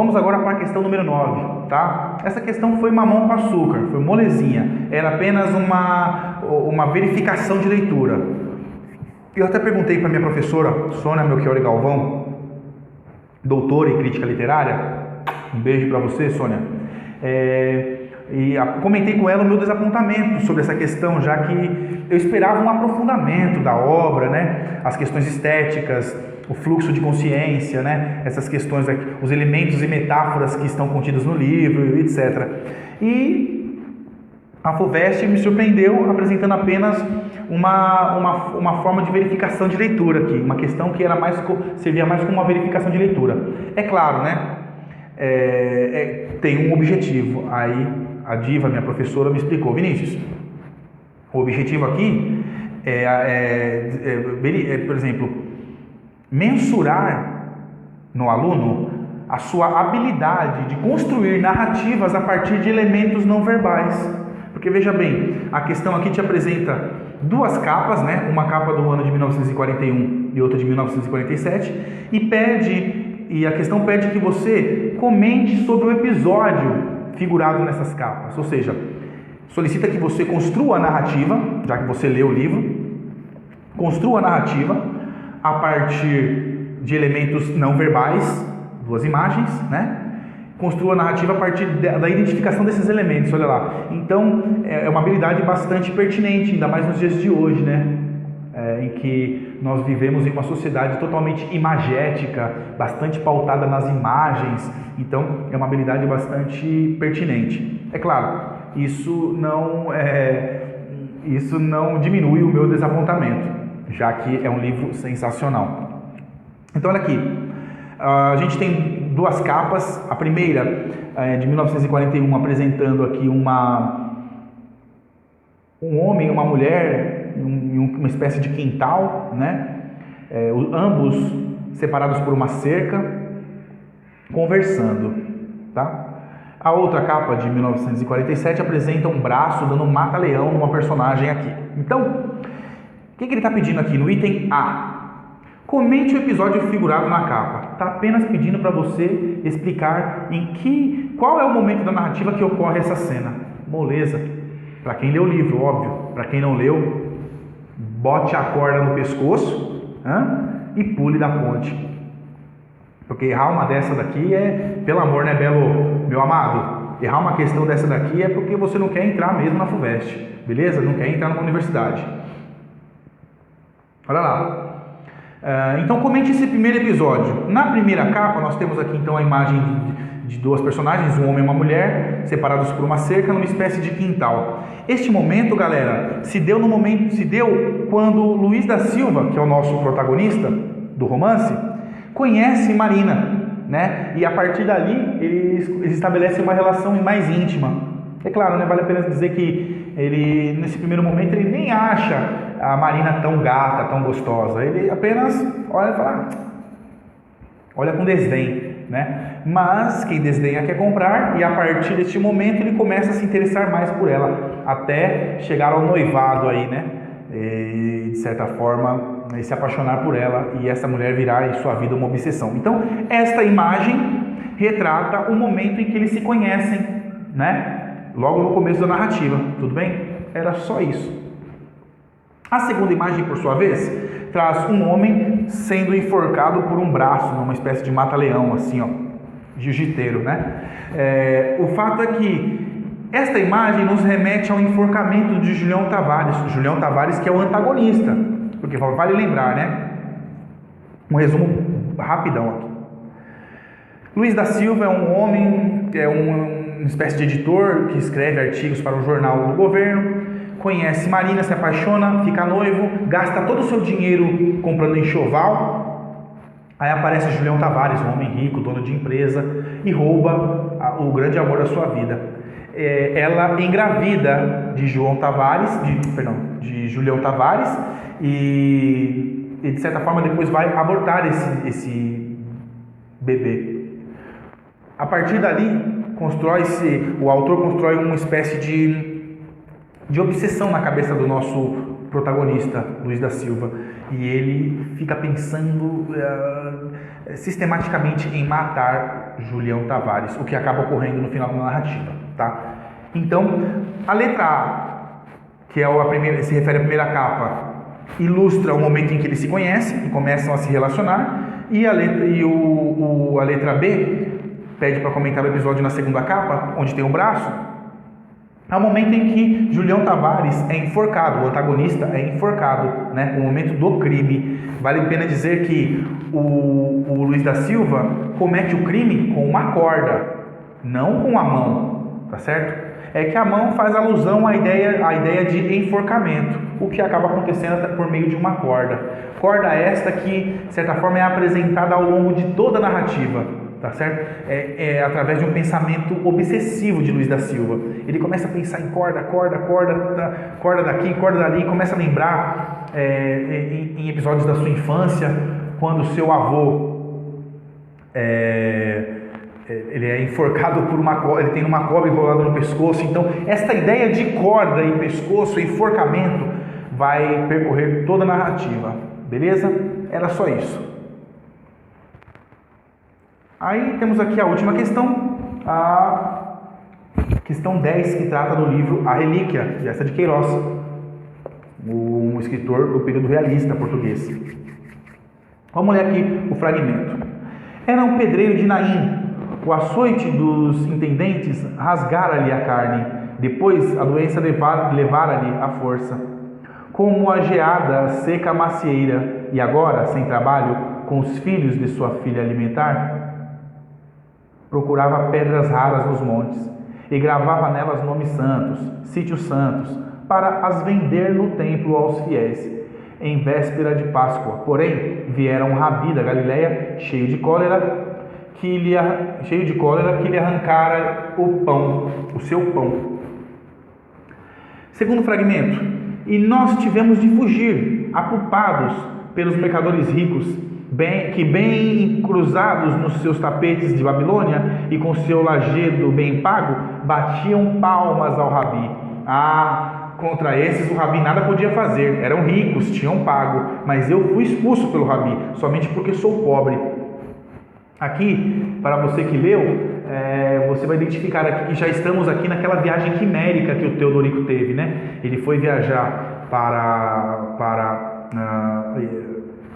Vamos agora para a questão número 9, tá? Essa questão foi mamão com açúcar, foi molezinha, era apenas uma verificação de leitura. Eu até perguntei para minha professora, Sônia Melchiori Galvão, doutora em crítica literária, um beijo para você, Sônia, e comentei com ela o meu desapontamento sobre essa questão, já que eu esperava um aprofundamento da obra, né? As questões estéticas, o fluxo de consciência, né? Essas questões aqui, os elementos e metáforas que estão contidos no livro, etc. E a FUVEST me surpreendeu apresentando apenas uma forma de verificação de leitura aqui, uma questão que servia mais como uma verificação de leitura. É claro, né? Tem um objetivo. Aí a Diva, minha professora, me explicou: Vinícius, o objetivo aqui por exemplo, mensurar no aluno a sua habilidade de construir narrativas a partir de elementos não verbais. Porque veja bem, a questão aqui te apresenta duas capas, né? Uma capa do ano de 1941 e outra de 1947, e a questão pede que você comente sobre o episódio figurado nessas capas, ou seja, solicita que você construa a narrativa, já que você leu o livro, construa a narrativa a partir de elementos não verbais, duas imagens, né? Construa a narrativa a partir da identificação desses elementos, olha lá. Então, é uma habilidade bastante pertinente, ainda mais nos dias de hoje, né? Em que nós vivemos em uma sociedade totalmente imagética, bastante pautada nas imagens. Então, é uma habilidade bastante pertinente. É claro, isso não diminui o meu desapontamento, já que é um livro sensacional. Então, olha aqui, a gente tem duas capas. A primeira é de 1941, apresentando aqui um homem e uma mulher em uma espécie de quintal, né? Ambos separados por uma cerca, conversando, tá? A outra capa de 1947 apresenta um braço dando um mata-leão numa personagem aqui. Então, o que ele está pedindo aqui no item A? Comente o episódio figurado na capa. Está apenas pedindo para você explicar qual é o momento da narrativa que ocorre essa cena. Moleza. Para quem leu o livro, óbvio. Para quem não leu, bote a corda no pescoço e pule da ponte. Porque errar uma dessa daqui pelo amor, né, Belo, meu amado? Errar uma questão dessa daqui é porque você não quer entrar mesmo na FUVEST, beleza? Não quer entrar numa universidade. Olha lá. Então comente esse primeiro episódio. Na primeira capa nós temos aqui então a imagem de duas personagens, um homem e uma mulher, separados por uma cerca numa espécie de quintal. Este momento, galera, se deu quando Luiz da Silva, que é o nosso protagonista do romance, conhece Marina, né? E a partir dali eles estabelecem uma relação mais íntima. É claro, né? Vale a pena dizer que ele, nesse primeiro momento, ele nem acha a Marina tão gata, tão gostosa. Ele apenas olha e fala, olha com desdém, né? Mas quem desdenha quer comprar, e a partir deste momento ele começa a se interessar mais por ela, até chegar ao noivado aí, né? E, de certa forma, se apaixonar por ela, e essa mulher virar em sua vida uma obsessão. Então, esta imagem retrata o momento em que eles se conhecem, né? Logo no começo da narrativa, tudo bem? Era só isso. A segunda imagem, por sua vez, traz um homem sendo enforcado por um braço, numa espécie de mata-leão, assim, ó, jiu-jiteiro, né? O fato é que esta imagem nos remete ao enforcamento de Julião Tavares, que é o antagonista, porque vale lembrar, né? Um resumo rapidão aqui. Luiz da Silva é um homem, uma espécie de editor que escreve artigos para um jornal do governo, conhece Marina, se apaixona, fica noivo, gasta todo o seu dinheiro comprando enxoval. Aí aparece Julião Tavares, um homem rico, dono de empresa, e rouba o grande amor da sua vida. Ela engravida de Julião Tavares, e de certa forma depois vai abortar esse bebê. A partir dali, o autor constrói uma espécie de obsessão na cabeça do nosso protagonista, Luiz da Silva, e ele fica pensando sistematicamente em matar Julião Tavares, o que acaba ocorrendo no final da narrativa, tá? Então, a letra A, que é a primeira, se refere à primeira capa, ilustra o momento em que eles se conhecem e começam a se relacionar, e a letra B pede para comentar o episódio na segunda capa, onde tem o braço. É o momento em que Julião Tavares é enforcado, o antagonista é enforcado, né? O momento do crime. Vale a pena dizer que o Luiz da Silva comete o crime com uma corda, não com a mão, tá certo? É que a mão faz alusão à ideia de enforcamento, o que acaba acontecendo por meio de uma corda. Corda esta que, de certa forma, é apresentada ao longo de toda a narrativa, tá certo? É através de um pensamento obsessivo de Luiz da Silva. Ele começa a pensar em corda daqui, corda dali, começa a lembrar em episódios da sua infância, quando seu avô ele é enforcado por uma cobra, ele tem uma cobra enrolada no pescoço. Então, esta ideia de corda e pescoço, enforcamento, vai percorrer toda a narrativa, beleza? Era só isso. Aí temos aqui a última questão, a questão 10, que trata do livro A Relíquia, de Eça de Queiroz, um escritor do período realista português. Vamos ler aqui o fragmento. Era um pedreiro de Naim. O açoite dos intendentes rasgara-lhe a carne, depois a doença levara-lhe a força. Como a geada seca a macieira, e agora, sem trabalho, com os filhos de sua filha alimentar, procurava pedras raras nos montes, e gravava nelas nomes santos, sítios santos, para as vender no templo aos fiéis, em véspera de Páscoa. Porém, viera um rabi da Galileia, cheio de cólera, que lhe arrancara o seu pão. Segundo fragmento. E nós tivemos de fugir, apupados pelos mercadores ricos, que bem cruzados nos seus tapetes de Babilônia e com seu lajedo bem pago, batiam palmas ao rabi. Contra esses o rabi nada podia fazer, eram ricos, tinham pago, mas eu fui expulso pelo rabi, somente porque sou pobre. Aqui, para você que leu, você vai identificar aqui que já estamos aqui naquela viagem quimérica que o Teodorico teve, né? Ele foi viajar para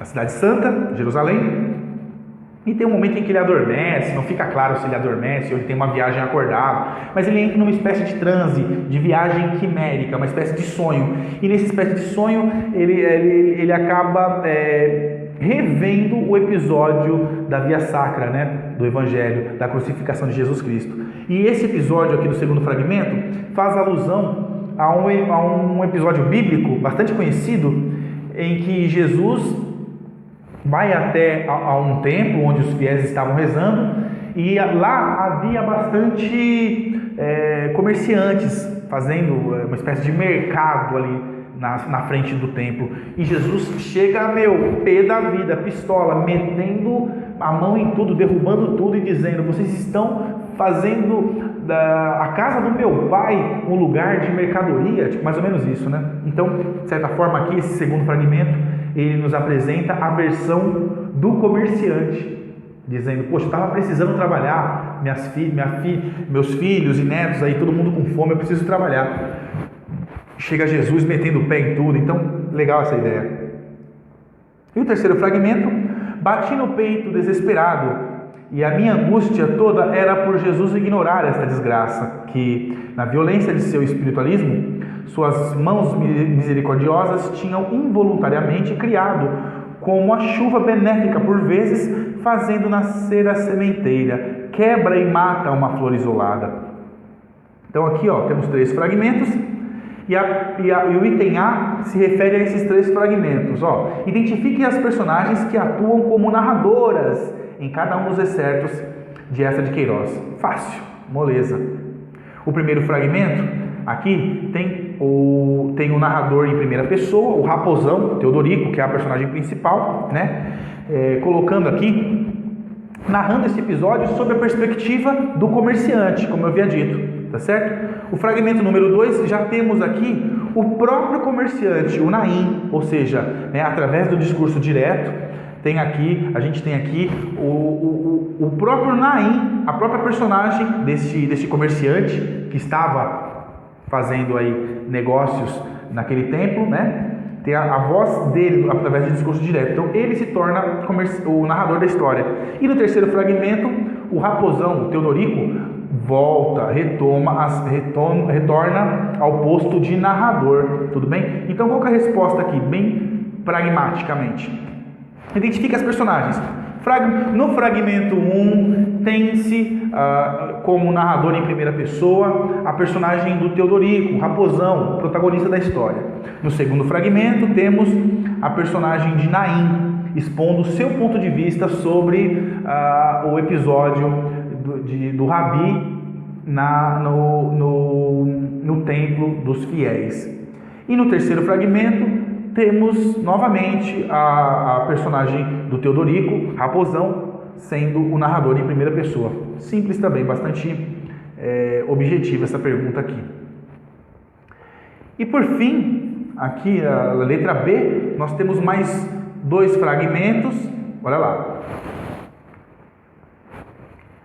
a cidade santa, Jerusalém, e tem um momento em que ele adormece, não fica claro se ele adormece ou ele tem uma viagem acordado, mas ele entra numa espécie de transe, de viagem quimérica, uma espécie de sonho, e nessa espécie de sonho ele acaba revendo o episódio da Via Sacra, né, do Evangelho, da crucificação de Jesus Cristo. E esse episódio aqui do segundo fragmento faz alusão a um episódio bíblico bastante conhecido, em que Jesus vai até a um templo onde os fiéis estavam rezando, e lá havia bastante comerciantes fazendo uma espécie de mercado ali na frente do templo, e Jesus chega, pé da vida, pistola, metendo a mão em tudo, derrubando tudo e dizendo: vocês estão fazendo a casa do meu pai um lugar de mercadoria, tipo, mais ou menos isso, né? Então, de certa forma aqui, esse segundo fragmento, ele nos apresenta a versão do comerciante, dizendo: poxa, eu estava precisando trabalhar, meus filhos e netos aí, todo mundo com fome, eu preciso trabalhar. Chega Jesus metendo o pé em tudo. Então, legal essa ideia. E o terceiro fragmento: bati no peito desesperado, e a minha angústia toda era por Jesus ignorar esta desgraça, que, na violência de seu espiritualismo, suas mãos misericordiosas tinham involuntariamente criado, como a chuva benéfica por vezes, fazendo nascer a sementeira, quebra e mata uma flor isolada. Então aqui temos 3 fragmentos, e o item A se refere a esses 3 fragmentos. Identifique as personagens que atuam como narradoras em cada um dos excertos de Eça de Queiroz. Fácil, moleza. O primeiro fragmento, aqui tem o narrador em primeira pessoa, o Raposão, Teodorico, que é a personagem principal, né? Colocando aqui, narrando esse episódio sob a perspectiva do comerciante, como eu havia dito. tá certo? O fragmento número 2, já temos aqui o próprio comerciante, o Naim, ou seja, né, através do discurso direto, a gente tem aqui o próprio Naim, a própria personagem desse comerciante que estava fazendo aí negócios naquele templo, né? Tem a voz dele através do discurso direto. Então ele se torna o narrador da história. E no terceiro fragmento, o raposão, o Teodorico, retorna ao posto de narrador. Tudo bem? Então qual que é a resposta aqui? Bem pragmaticamente. Identifica as personagens. No fragmento 1, tem-se como narrador em primeira pessoa a personagem do Teodorico, o raposão, o protagonista da história. No segundo fragmento, temos a personagem de Naim, expondo seu ponto de vista sobre o episódio do Rabi no templo dos fiéis. E no terceiro fragmento, temos novamente a personagem do Teodorico, raposão, sendo o narrador em primeira pessoa. Simples também, bastante objetiva essa pergunta aqui. E por fim, aqui a letra B, nós temos mais 2 fragmentos. Olha lá.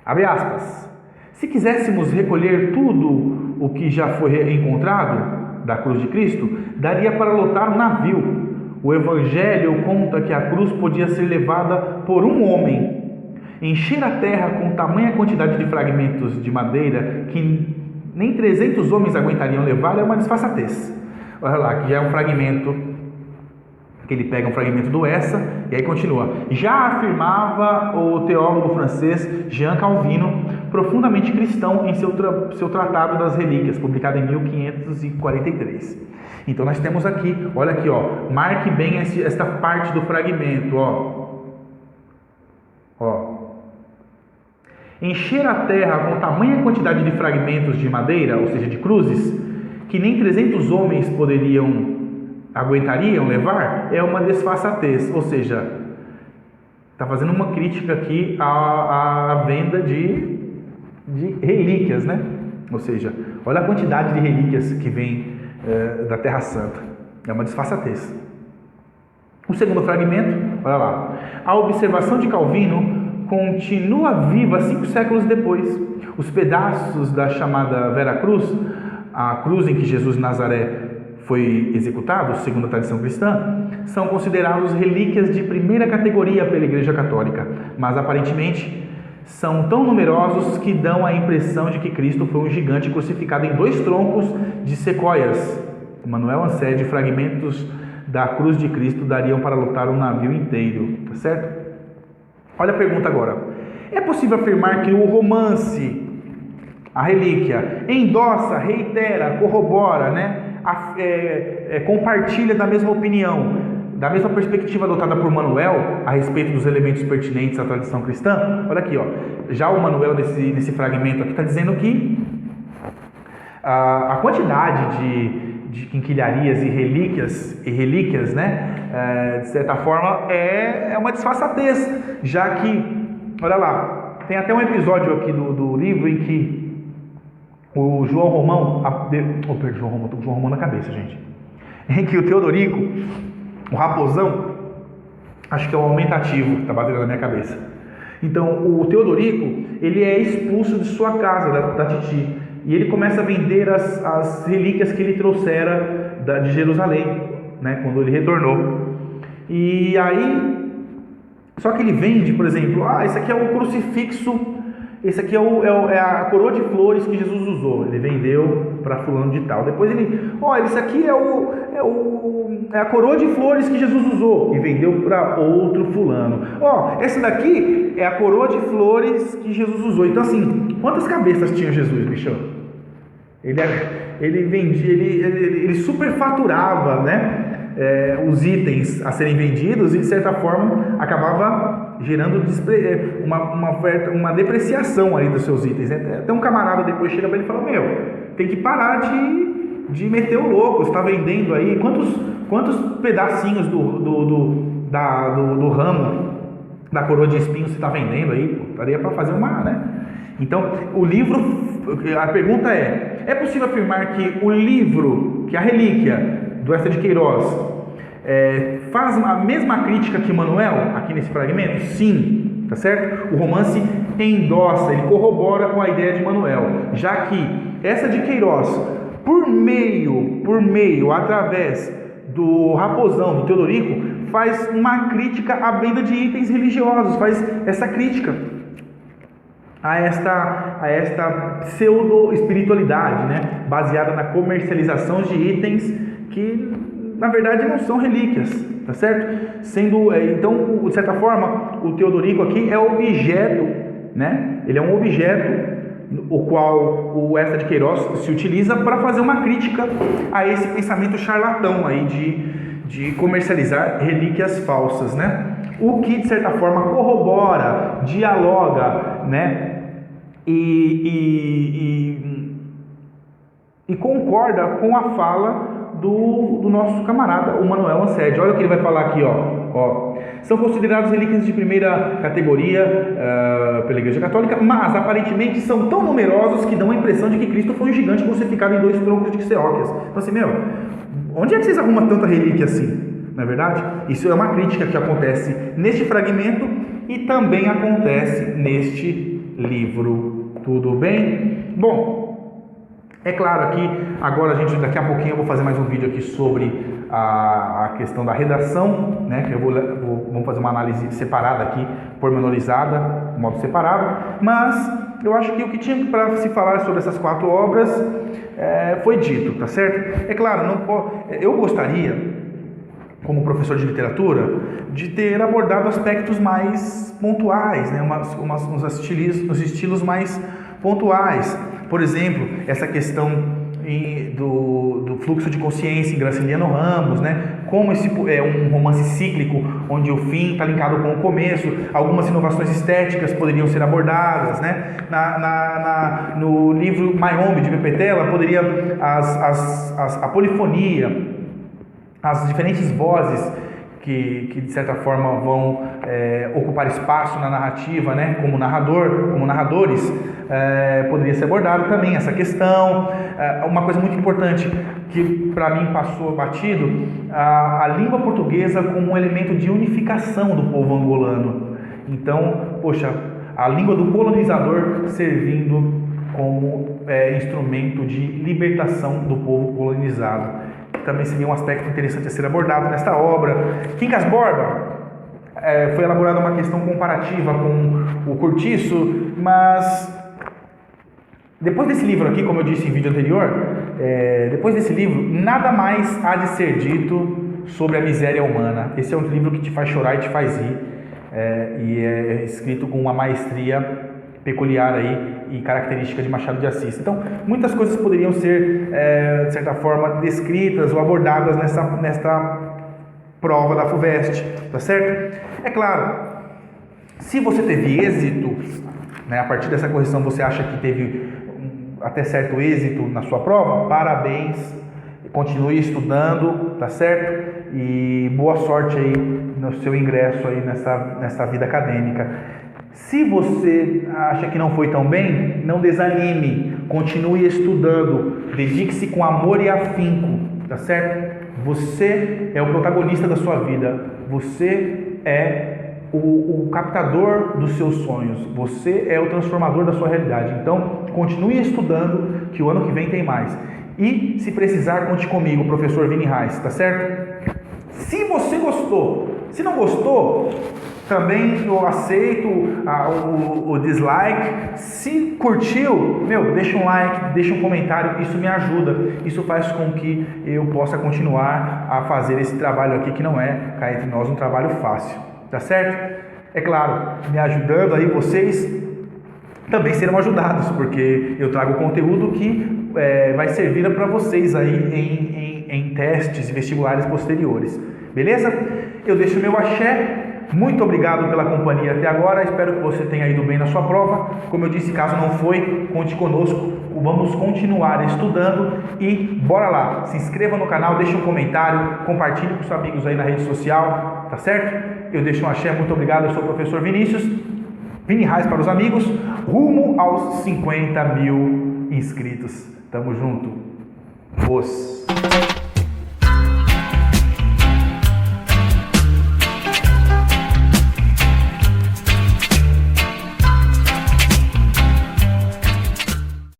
Abre aspas. Se quiséssemos recolher tudo o que já foi encontrado da cruz de Cristo, daria para lotar um navio. O Evangelho conta que a cruz podia ser levada por um homem. Encher a terra com tamanha quantidade de fragmentos de madeira que nem 300 homens aguentariam levar é uma disfarçatez. Olha lá, que já é um fragmento, que ele pega um fragmento do Essa, e aí continua. Já afirmava o teólogo francês Jean Calvino, profundamente cristão, em seu Tratado das Relíquias, publicado em 1543. Então nós temos aqui, olha aqui, ó, marque bem esta parte do fragmento, ó. Encher a terra com tamanha quantidade de fragmentos de madeira, ou seja, de cruzes, que nem 300 homens aguentariam levar, é uma desfaçatez, ou seja, está fazendo uma crítica aqui à venda de relíquias, né? Ou seja, olha a quantidade de relíquias que vem da Terra Santa, é uma desfaçatez. O segundo fragmento, olha lá, a observação de Calvino continua viva 5 séculos depois. Os pedaços da chamada Vera Cruz, a cruz em que Jesus de Nazaré foi executado, segundo a tradição cristã, são considerados relíquias de primeira categoria pela Igreja Católica, mas aparentemente são tão numerosos que dão a impressão de que Cristo foi um gigante crucificado em 2 troncos de sequoias. Manuel Ansede, fragmentos da cruz de Cristo dariam para lotar um navio inteiro, tá certo? Olha a pergunta agora. É possível afirmar que o romance, a relíquia, endossa, reitera, corrobora, né? Compartilha da mesma opinião, da mesma perspectiva adotada por Manuel a respeito dos elementos pertinentes à tradição cristã? Olha aqui, ó. Já o Manuel nesse fragmento aqui está dizendo que a quantidade de quinquilharias e relíquias, né, de certa forma é uma disfarçatez, já que, olha lá, tem até um episódio aqui do livro em que o João Romão, João Romão na cabeça, gente, em que o Teodorico, o raposão, acho que é um aumentativo, está batendo na minha cabeça. Então, o Teodorico, ele é expulso de sua casa, da Titi, e ele começa a vender as relíquias que ele trouxera de Jerusalém, né, quando ele retornou. E aí, só que ele vende, por exemplo, esse aqui é o crucifixo, esse aqui é a coroa de flores que Jesus usou, ele vendeu para fulano de tal. Depois ele, esse aqui é a coroa de flores que Jesus usou e vendeu para outro fulano. Esse daqui é a coroa de flores que Jesus usou. Então assim, quantas cabeças tinha Jesus, bichão? Ele vendia, ele superfaturava, né, os itens a serem vendidos e de certa forma acabava gerando uma depreciação aí dos seus itens, né? Até um camarada depois chega para ele e fala: tem que parar de meter o louco, você está vendendo aí quantos pedacinhos do ramo da coroa de espinhos você está vendendo aí? Daria para fazer uma, né? Então o livro A pergunta é possível afirmar que o livro, que a relíquia do Eça de Queiroz faz a mesma crítica que Manuel, aqui nesse fragmento? Sim, tá certo? O romance endossa, ele corrobora com a ideia de Manuel, já que Eça de Queiroz, através do Raposão, do Teodorico, faz uma crítica à venda de itens religiosos, faz essa crítica a esta pseudo-espiritualidade, né? Baseada na comercialização de itens que, na verdade, não são relíquias, tá certo? Então, de certa forma, o Teodorico aqui é objeto, né? Ele é um objeto o qual o Eça de Queiroz se utiliza para fazer uma crítica a esse pensamento charlatão aí de comercializar relíquias falsas, né? O que, de certa forma, corrobora, dialoga, né? E concorda com a fala do nosso camarada, o Manuel Ansed. Olha o que ele vai falar aqui, ó. São considerados relíquias de primeira categoria pela Igreja Católica, mas aparentemente são tão numerosos que dão a impressão de que Cristo foi um gigante crucificado em 2 troncos de Xeróquias. Então assim, onde é que vocês arrumam tanta relíquia assim? Não é verdade? Isso é uma crítica que acontece neste fragmento e também acontece neste livro. Tudo bem? Bom, é claro que agora daqui a pouquinho eu vou fazer mais um vídeo aqui sobre a questão da redação, né? Que vamos fazer uma análise separada aqui, pormenorizada, de modo separado, mas eu acho que o que tinha para se falar sobre essas 4 obras foi dito, tá certo? É claro, eu gostaria, como professor de literatura, de ter abordado aspectos mais pontuais, né? Uns estilos mais pontuais. Por exemplo, essa questão do fluxo de consciência em Graciliano Ramos, né? Como esse é um romance cíclico, onde o fim está linkado com o começo, algumas inovações estéticas poderiam ser abordadas, né? No livro Mayombe, de Pepetela, poderia a polifonia, as diferentes vozes que de certa forma vão ocupar espaço na narrativa, né? Como narradores, poderia ser abordado também essa questão. Uma coisa muito importante que para mim passou batido, a língua portuguesa como um elemento de unificação do povo angolano. Então, a língua do colonizador servindo como instrumento de libertação do povo colonizado. Também seria um aspecto interessante a ser abordado nesta obra. Quincas Borba, foi elaborada uma questão comparativa com o Cortiço, mas depois desse livro aqui, como eu disse em vídeo anterior, depois desse livro, nada mais há de ser dito sobre a miséria humana. Esse é um livro que te faz chorar e te faz rir, e é escrito com uma maestria peculiar aí e característica de Machado de Assis. Então, muitas coisas poderiam ser, de certa forma, descritas ou abordadas nesta prova da FUVEST, tá certo? É claro, se você teve êxito, né, a partir dessa correção você acha que teve até certo êxito na sua prova, parabéns, continue estudando, tá certo? E boa sorte aí no seu ingresso aí nessa vida acadêmica. Se você acha que não foi tão bem, não desanime, continue estudando, dedique-se com amor e afinco, tá certo? Você é o protagonista da sua vida, você é o captador dos seus sonhos, você é o transformador da sua realidade. Então, continue estudando, que o ano que vem tem mais. E, se precisar, conte comigo, professor Vini Reis, tá certo? Se você gostou, se não gostou, também eu aceito o dislike. Se curtiu, deixa um like, deixa um comentário, isso me ajuda, isso faz com que eu possa continuar a fazer esse trabalho aqui, que não é, cá entre nós, um trabalho fácil, tá certo? É claro, me ajudando aí, vocês também serão ajudados, porque eu trago conteúdo que vai servir para vocês aí em testes e vestibulares posteriores, beleza? Eu deixo meu axé. Muito obrigado pela companhia até agora, espero que você tenha ido bem na sua prova. Como eu disse, caso não foi, conte conosco, vamos continuar estudando e bora lá, se inscreva no canal, deixe um comentário, compartilhe com os amigos aí na rede social, tá certo? Eu deixo um axé, muito obrigado, eu sou o professor Vinícius, Vini Reis para os amigos, rumo aos 50 mil inscritos. Tamo junto. Os.